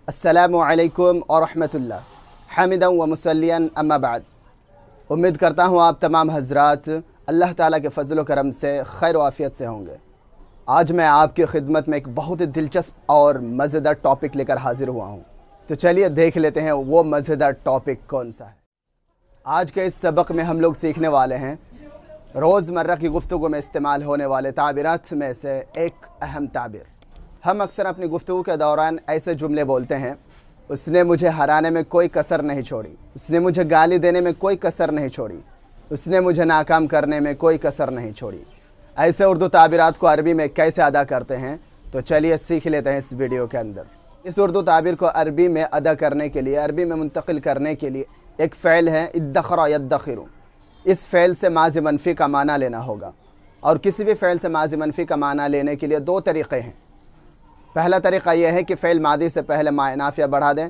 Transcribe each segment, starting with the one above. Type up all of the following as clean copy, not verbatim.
अस्सलामु अलैकुम और रहमतुल्लाह हामिदन व मुसल्लियन अम्मा बाद। उम्मीद करता हूँ आप तमाम हज़रात अल्लाह ताला के फ़ज़ल व करम से खैर व आफ़ियत से होंगे। आज मैं आपकी खिदमत में एक बहुत ही दिलचस्प और मज़ेदार टॉपिक लेकर हाज़िर हुआ हूँ। तो चलिए देख लेते हैं वो मज़ेदार टॉपिक कौन सा है। आज के इस सबक में हम लोग सीखने वाले हैं रोज़मर्रा की गुफ्तगू में इस्तेमाल होने वाले ताबीरात में से एक अहम ताबीर। हम अक्सर अपनी गुफ्तगू के दौरान ऐसे जुमले बोलते हैं, उसने मुझे हराने में कोई कसर नहीं छोड़ी, उसने मुझे गाली देने में कोई कसर नहीं छोड़ी, उसने मुझे नाकाम करने में कोई कसर नहीं छोड़ी। ऐसे उर्दू ताबीरात को अरबी में कैसे अदा करते हैं, तो चलिए सीख लेते हैं इस वीडियो के अंदर। इस उर्दू ताबीर को अरबी में अदा करने के लिए, अरबी में मुंतकिल करने के लिए एक फ़ेल है इद्दखरा यद्दखिरु। इस फ़ेल से माज़ी मनफ़ी का माना लेना होगा, और किसी भी फ़ेल से माज़ी मनफ़ी का माना लेने के लिए दो तरीक़े हैं। पहला तरीक़ा यह है कि फ़ेल मादी से पहले नाफ़िया बढ़ा दें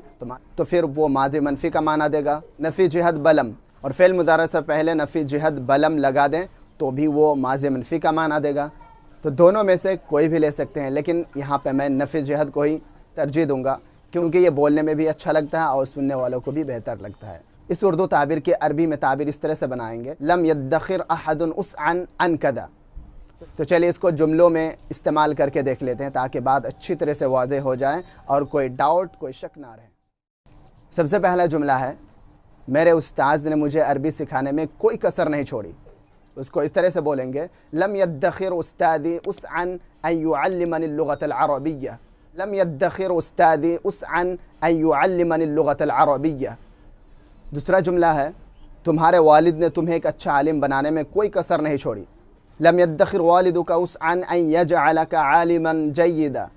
तो फिर वो मादी मनफ़ी का माना देगा, नफ़ी जिहद बलम, और फ़ेल मुदारा से पहले नफ़ी जिहद बलम लगा दें तो भी वो माज़ी मनफ़ी का माना देगा। तो दोनों में से कोई भी ले सकते हैं, लेकिन यहाँ पे मैं नफ़ी जिहद को ही तरजीह दूँगा क्योंकि ये बोलने में भी अच्छा लगता है और सुनने वालों को भी बेहतर लगता है। इस उर्दू ताबीर के अरबी में ताबीर इस तरह से बनाएंगे, लम यद्दखिर अहदुन उसअन अन कदा। तो चलिए इसको जुमलों में इस्तेमाल करके देख लेते हैं ताकि बात अच्छी तरह से वाज़ेह हो जाए और कोई डाउट, कोई शक ना रहे। सबसे पहला जुमला है, मेरे उस्ताद ने मुझे अरबी सिखाने में कोई कसर नहीं छोड़ी। उसको इस तरह से बोलेंगे, लम यद्दखिर उस्तादी उसअन अन युअल्लिमनी लुगत अल-अरबिय्या, लम यद्दखिर उस्तादी उसअन अन युअल्लिमनी लुगत अल-अरबिय्या। दूसरा जुमला है, तुम्हारे वालिद ने तुम्हें एक अच्छा आलिम बनाने में कोई कसर नहीं छोड़ी। लम यद्दखिर वालिदुका उसअन अन यजअलका आलिमन जय्यिदा,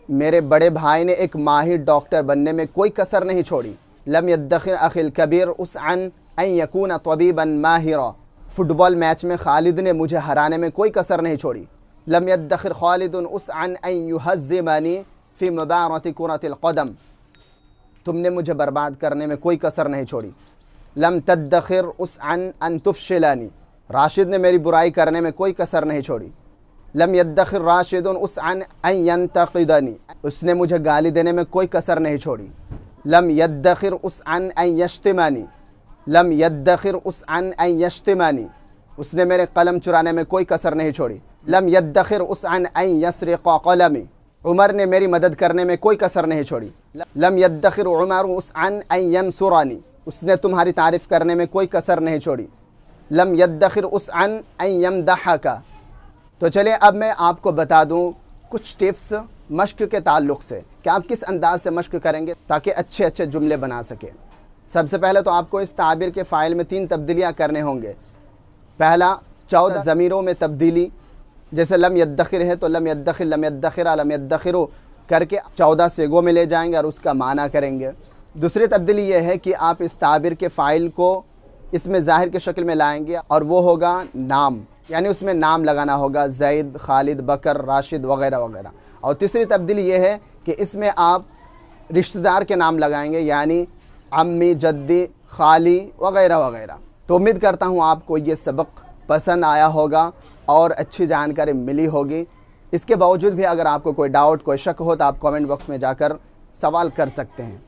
मेरे बड़े भाई ने एक माहिर डॉक्टर बनने में कोई कसर नहीं छोड़ी। लम यद्दखिर अखिल कबीर उसअन अन यकून तबीबन माहिरा, फुटबॉल मैच में खालिद ने मुझे हराने में कोई कसर नहीं छोड़ी। लम यद्दखिर खालिदुन उसअन अन युहज़्ज़िमनी फ़ी मुबारती कुरतिल क़दम, तुमने मुझे बर्बाद करने में कोई कसर नहीं छोड़ी। लम तद्दखिर उसअन अन तुफ़शिलनी, राशिद ने मेरी बुराई करने में कोई कसर नहीं छोड़ी। लम यद्दखिर राशिदुन उसअन अन यंतक़िदनी, उसने मुझे गाली देने में कोई कसर नहीं छोड़ी। लम यद्दखिर उसअन अन यश्तिमानी, लम यद्दखिर उसअन अन यश्तिमानी, उसने मेरे कलम चुराने में कोई कसर नहीं छोड़ी। लम यद्दखिर उसअन अन यस्रिक़ क़लमी, उमर ने मेरी मदद करने में कोई कसर नहीं छोड़ी। लम यद्दखिर उमर उसअन अन यंसुरानी, उसने तुम्हारी तारीफ़ करने में कोई कसर नहीं छोड़ी। लम यद्दखिर उसअन अन यमदहका। तो चलिए अब मैं आपको बता दूं कुछ टिप्स मश्क के ताल्लुक़ से कि आप किस अंदाज से मश्क करेंगे ताकि अच्छे अच्छे जुमले बना सकें। सबसे पहले तो आपको इस ताबीर के फ़ाइल में 3 तब्दीलियाँ करने होंगे। पहला 14 ज़मीरों में तब्दीली, जैसे लम यद्दखिर है तो लम यद्दखिर, लम यद्दखिरा, लम यद्दखिरो करके 14 सेगों में ले जाएंगे और उसका माना करेंगे। दूसरी तब्दीली ये है कि आप इस ताबीर के फ़ाइल को इसमें ज़ाहिर की शक्ल में लाएंगे और वो होगा नाम, यानी उसमें नाम लगाना होगा, ज़ैद, खालिद, बकर, राशिद वग़ैरह वग़ैरह। और तीसरी तब्दीली ये है कि इसमें आप रिश्तेदार के नाम लगाएंगे, यानी अम्मी, जद्दी, खाली वग़ैरह वग़ैरह। तो उम्मीद करता हूँ आपको ये सबक पसंद आया होगा और अच्छी जानकारी मिली होगी। इसके बावजूद भी अगर आपको कोई डाउट, कोई शक हो तो आप कमेंट बॉक्स में जाकर सवाल कर सकते हैं।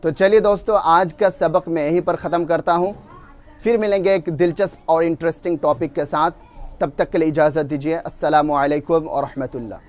तो चलिए दोस्तों, आज का सबक मैं यहीं पर ख़त्म करता हूँ। फिर मिलेंगे एक दिलचस्प और इंटरेस्टिंग टॉपिक के साथ। तब तक के लिए इजाज़त दीजिए। अस्सलामु अलैकुम व रहमतुल्लाह।